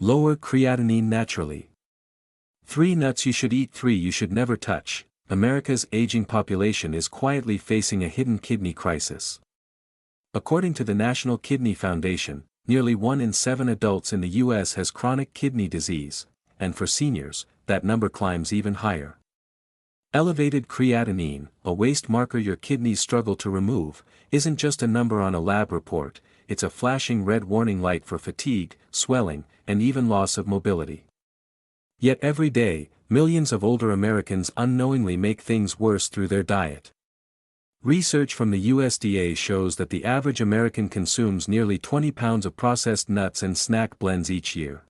Lower creatinine naturally. 3 nuts you should eat. 3 you should never touch. America's aging population is quietly facing a hidden kidney crisis. According to the National Kidney Foundation, nearly 1 in 7 adults in the U.S. has chronic kidney disease, and for seniors, that number climbs even higher. Elevated creatinine, a waste marker your kidneys struggle to remove, isn't just a number on a lab report, it's a flashing red warning light for fatigue, swelling, and even loss of mobility. Yet every day, millions of older Americans unknowingly make things worse through their diet. Research from the USDA shows that the average American consumes nearly 20 pounds of processed nuts and snack blends each year.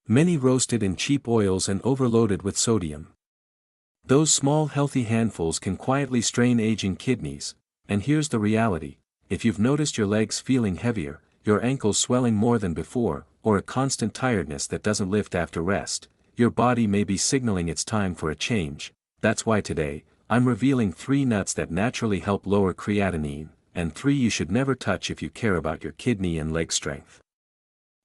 Many roasted in cheap oils and overloaded with sodium. Those small healthy handfuls can quietly strain aging kidneys, and here's the reality: if you've noticed your legs feeling heavier, your ankles swelling more than before, or a constant tiredness that doesn't lift after rest, your body may be signaling it's time for a change. That's why today, I'm revealing 3 nuts that naturally help lower creatinine, and 3 you should never touch if you care about your kidney and leg strength.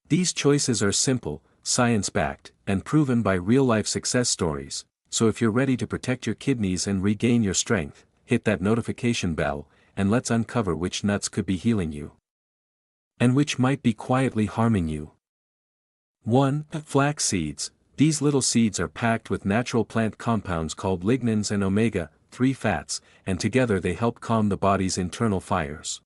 These choices are simple, science-backed, and proven by real-life success stories, so if you're ready to protect your kidneys and regain your strength, hit that notification bell, and let's uncover which nuts could be healing you. And which might be quietly harming you. 1. Flax seeds. These little seeds are packed with natural plant compounds called lignans and omega-3 fats, and together they help calm the body's internal fires.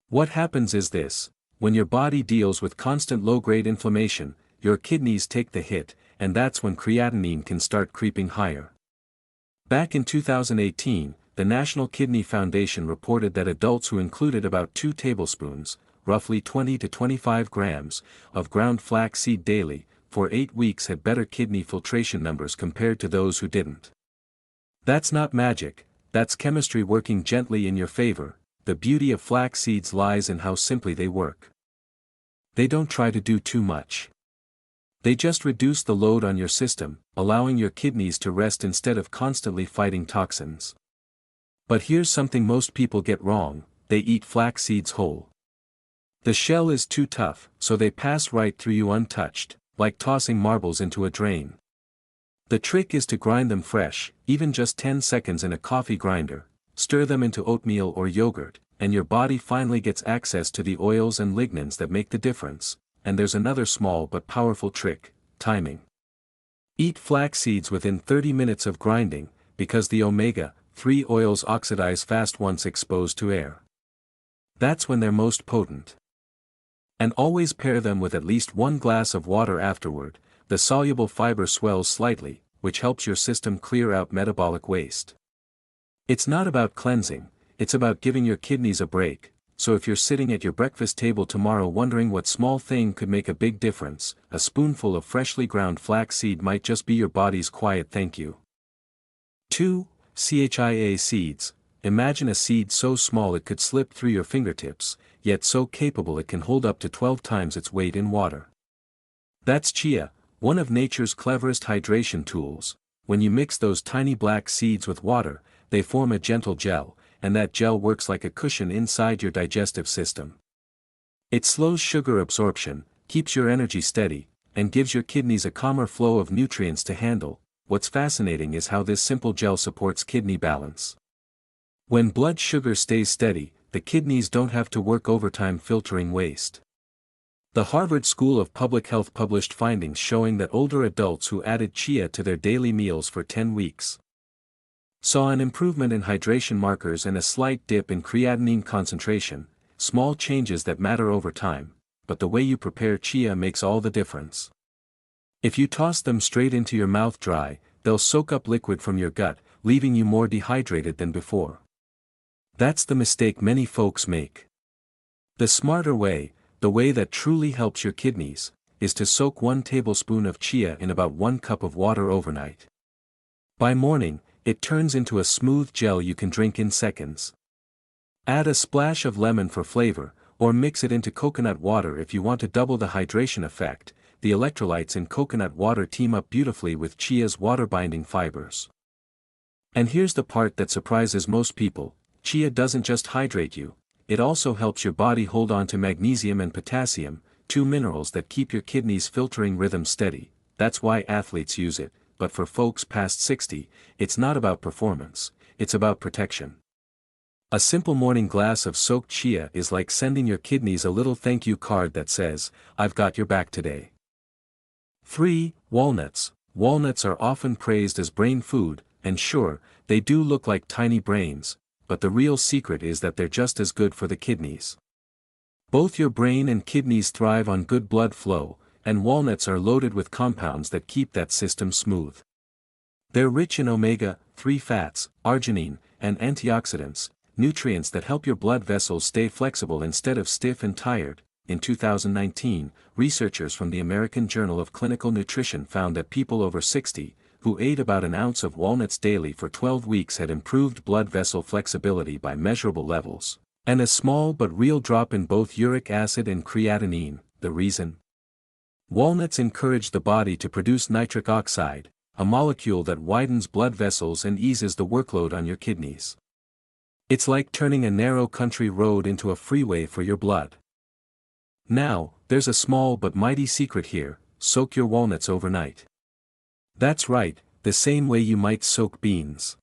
What happens is this: when your body deals with constant low-grade inflammation, your kidneys take the hit, and that's when creatinine can start creeping higher. Back in 2018, the National Kidney Foundation reported that adults who included about 2 tablespoons, roughly 20 to 25 grams, of ground flaxseed daily, for 8 weeks had better kidney filtration numbers compared to those who didn't. That's not magic, that's chemistry working gently in your favor. The beauty of flax seeds lies in how simply they work. They don't try to do too much. They just reduce the load on your system, allowing your kidneys to rest instead of constantly fighting toxins. But here's something most people get wrong: they eat flax seeds whole. The shell is too tough, so they pass right through you untouched, like tossing marbles into a drain. The trick is to grind them fresh, even just 10 seconds in a coffee grinder. Stir them into oatmeal or yogurt, and your body finally gets access to the oils and lignans that make the difference. And there's another small but powerful trick: timing. Eat flax seeds within 30 minutes of grinding, because the omega-3 oils oxidize fast once exposed to air. That's when they're most potent. And always pair them with at least 1 glass of water afterward. The soluble fiber swells slightly, which helps your system clear out metabolic waste. It's not about cleansing, it's about giving your kidneys a break. So if you're sitting at your breakfast table tomorrow wondering what small thing could make a big difference, a spoonful of freshly ground flaxseed might just be your body's quiet thank you. 2. Chia seeds. Imagine a seed so small it could slip through your fingertips, yet so capable it can hold up to 12 times its weight in water. That's chia, one of nature's cleverest hydration tools. When you mix those tiny black seeds with water, they form a gentle gel, and that gel works like a cushion inside your digestive system. It slows sugar absorption, keeps your energy steady, and gives your kidneys a calmer flow of nutrients to handle. What's fascinating is how this simple gel supports kidney balance. When blood sugar stays steady, the kidneys don't have to work overtime filtering waste. The Harvard School of Public Health published findings showing that older adults who added chia to their daily meals for 10 weeks saw an improvement in hydration markers and a slight dip in creatinine concentration, small changes that matter over time, but the way you prepare chia makes all the difference. If you toss them straight into your mouth dry, they'll soak up liquid from your gut, leaving you more dehydrated than before. That's the mistake many folks make. The smarter way, the way that truly helps your kidneys, is to soak 1 tablespoon of chia in about 1 cup of water overnight. By morning, it turns into a smooth gel you can drink in seconds. Add a splash of lemon for flavor, or mix it into coconut water if you want to double the hydration effect. The electrolytes in coconut water team up beautifully with chia's water-binding fibers. And here's the part that surprises most people: chia doesn't just hydrate you, it also helps your body hold on to magnesium and potassium, two minerals that keep your kidneys' filtering rhythm steady. That's why athletes use it, but for folks past 60, it's not about performance, it's about protection. A simple morning glass of soaked chia is like sending your kidneys a little thank you card that says, "I've got your back today." 3. Walnuts. Walnuts are often praised as brain food, and sure, they do look like tiny brains, but the real secret is that they're just as good for the kidneys. Both your brain and kidneys thrive on good blood flow, and walnuts are loaded with compounds that keep that system smooth. They're rich in omega-3 fats, arginine, and antioxidants, nutrients that help your blood vessels stay flexible instead of stiff and tired. In 2019, researchers from the American Journal of Clinical Nutrition found that people over 60, who ate about an ounce of walnuts daily for 12 weeks had improved blood vessel flexibility by measurable levels, and a small but real drop in both uric acid and creatinine. The reason? Walnuts encourage the body to produce nitric oxide, a molecule that widens blood vessels and eases the workload on your kidneys. It's like turning a narrow country road into a freeway for your blood. Now, there's a small but mighty secret here: soak your walnuts overnight. That's right, the same way you might soak beans.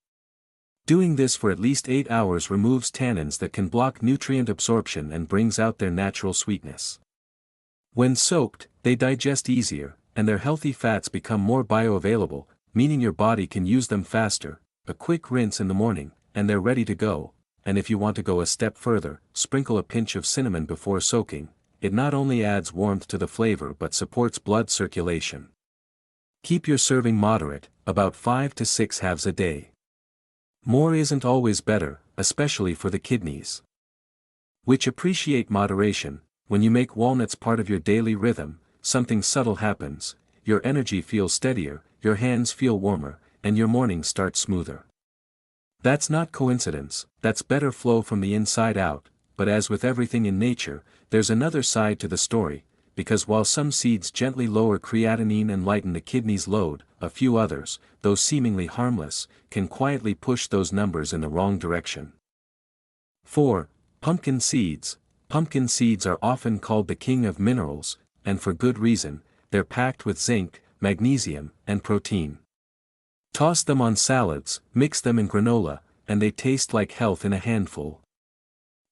Doing this for at least 8 hours removes tannins that can block nutrient absorption and brings out their natural sweetness. When soaked, they digest easier, and their healthy fats become more bioavailable, meaning your body can use them faster. A quick rinse in the morning, and they're ready to go. And if you want to go a step further, sprinkle a pinch of cinnamon before soaking. It not only adds warmth to the flavor but supports blood circulation. Keep your serving moderate, about 5 to 6 halves a day. More isn't always better, especially for the kidneys, which appreciate moderation. When you make walnuts part of your daily rhythm, something subtle happens: your energy feels steadier, your hands feel warmer, and your mornings start smoother. That's not coincidence, that's better flow from the inside out. But as with everything in nature, there's another side to the story, because while some seeds gently lower creatinine and lighten the kidney's load, a few others, though seemingly harmless, can quietly push those numbers in the wrong direction. 4. Pumpkin seeds. Pumpkin seeds are often called the king of minerals, and for good reason. They're packed with zinc, magnesium, and protein. Toss them on salads, mix them in granola, and they taste like health in a handful.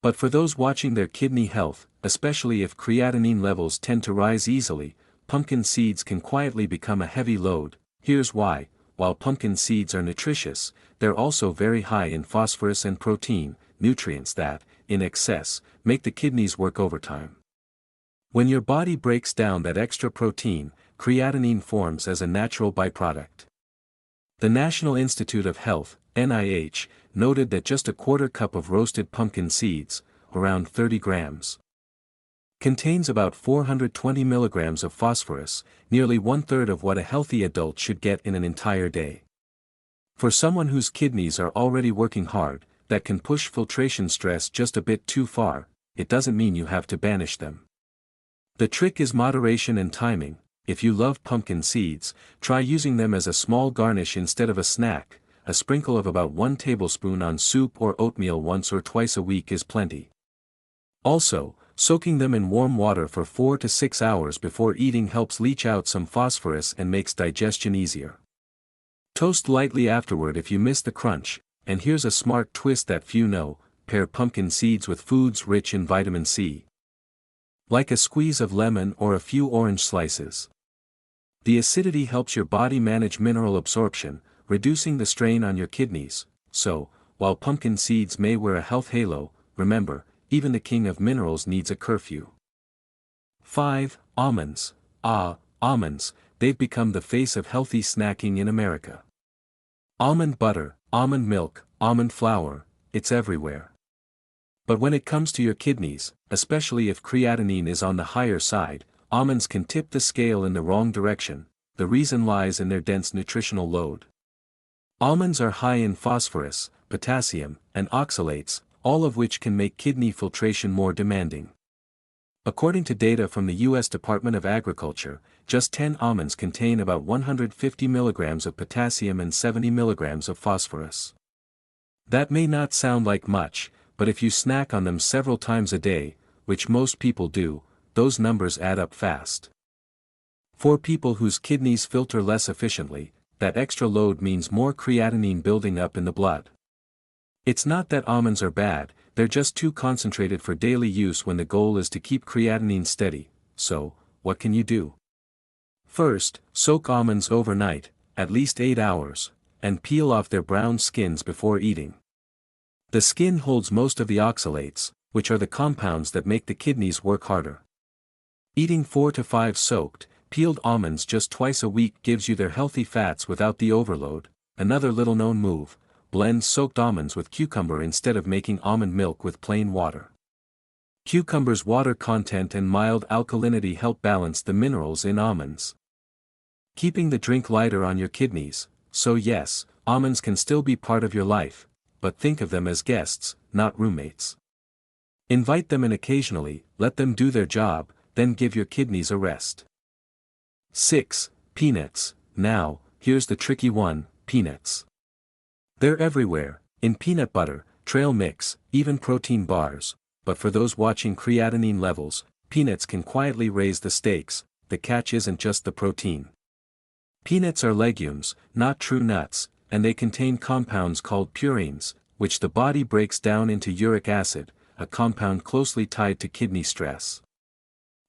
But for those watching their kidney health, especially if creatinine levels tend to rise easily, pumpkin seeds can quietly become a heavy load. Here's why: while pumpkin seeds are nutritious, they're also very high in phosphorus and protein, nutrients that, in excess, make the kidneys work overtime. When your body breaks down that extra protein, creatinine forms as a natural byproduct. The National Institute of Health, NIH, noted that just a quarter cup of roasted pumpkin seeds, around 30 grams, contains about 420 milligrams of phosphorus, nearly 1/3 of what a healthy adult should get in an entire day. For someone whose kidneys are already working hard, that can push filtration stress just a bit too far. It doesn't mean you have to banish them. The trick is moderation and timing. If you love pumpkin seeds, try using them as a small garnish instead of a snack. A sprinkle of about 1 tablespoon on soup or oatmeal once or twice a week is plenty. Also, soaking them in warm water for 4 to 6 hours before eating helps leach out some phosphorus and makes digestion easier. Toast lightly afterward if you miss the crunch, and here's a smart twist that few know: pair pumpkin seeds with foods rich in vitamin C, like a squeeze of lemon or a few orange slices. The acidity helps your body manage mineral absorption, reducing the strain on your kidneys. So, while pumpkin seeds may wear a health halo, remember, even the king of minerals needs a curfew. 5. Almonds. Almonds, they've become the face of healthy snacking in America. Almond butter, almond milk, almond flour, it's everywhere. But when it comes to your kidneys, especially if creatinine is on the higher side, almonds can tip the scale in the wrong direction. The reason lies in their dense nutritional load. Almonds are high in phosphorus, potassium, and oxalates, all of which can make kidney filtration more demanding. According to data from the U.S. Department of Agriculture, just 10 almonds contain about 150 milligrams of potassium and 70 milligrams of phosphorus. That may not sound like much, but if you snack on them several times a day, which most people do, those numbers add up fast. For people whose kidneys filter less efficiently, that extra load means more creatinine building up in the blood. It's not that almonds are bad, they're just too concentrated for daily use when the goal is to keep creatinine steady. So, what can you do? First, soak almonds overnight, at least 8 hours, and peel off their brown skins before eating. The skin holds most of the oxalates, which are the compounds that make the kidneys work harder. Eating 4 to 5 soaked, peeled almonds just twice a week gives you their healthy fats without the overload. Another little known move: blend soaked almonds with cucumber instead of making almond milk with plain water. Cucumber's water content and mild alkalinity help balance the minerals in almonds, keeping the drink lighter on your kidneys. So yes, almonds can still be part of your life, but think of them as guests, not roommates. Invite them in occasionally, let them do their job, then give your kidneys a rest. 6. Peanuts. Now, here's the tricky one: peanuts. They're everywhere, in peanut butter, trail mix, even protein bars, but for those watching creatinine levels, peanuts can quietly raise the stakes. The catch isn't just the protein. Peanuts are legumes, not true nuts, and they contain compounds called purines, which the body breaks down into uric acid, a compound closely tied to kidney stress.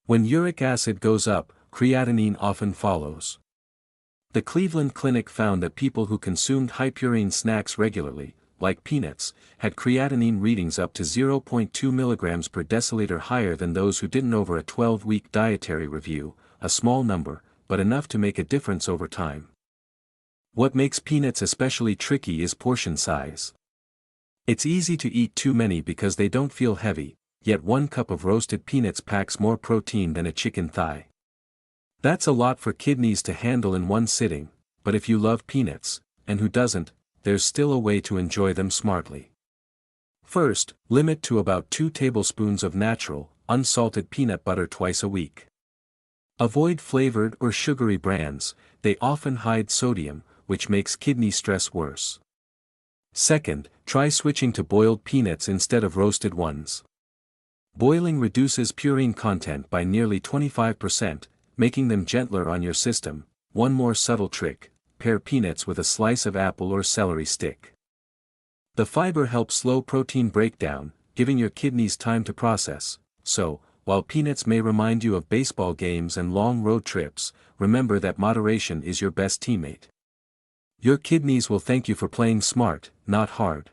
When uric acid goes up, creatinine often follows. The Cleveland Clinic found that people who consumed high-purine snacks regularly, like peanuts, had creatinine readings up to 0.2 mg per deciliter higher than those who didn't. Over a 12-week dietary review, a small number, but enough to make a difference over time. What makes peanuts especially tricky is portion size. It's easy to eat too many because they don't feel heavy, yet 1 cup of roasted peanuts packs more protein than a chicken thigh. That's a lot for kidneys to handle in one sitting, but if you love peanuts, and who doesn't, there's still a way to enjoy them smartly. First, limit to about 2 tablespoons of natural, unsalted peanut butter twice a week. Avoid flavored or sugary brands, they often hide sodium, which makes kidney stress worse. Second, try switching to boiled peanuts instead of roasted ones. Boiling reduces purine content by nearly 25%, making them gentler on your system. One more subtle trick: pair peanuts with a slice of apple or celery stick. The fiber helps slow protein breakdown, giving your kidneys time to process. So, while peanuts may remind you of baseball games and long road trips, remember that moderation is your best teammate. Your kidneys will thank you for playing smart, not hard.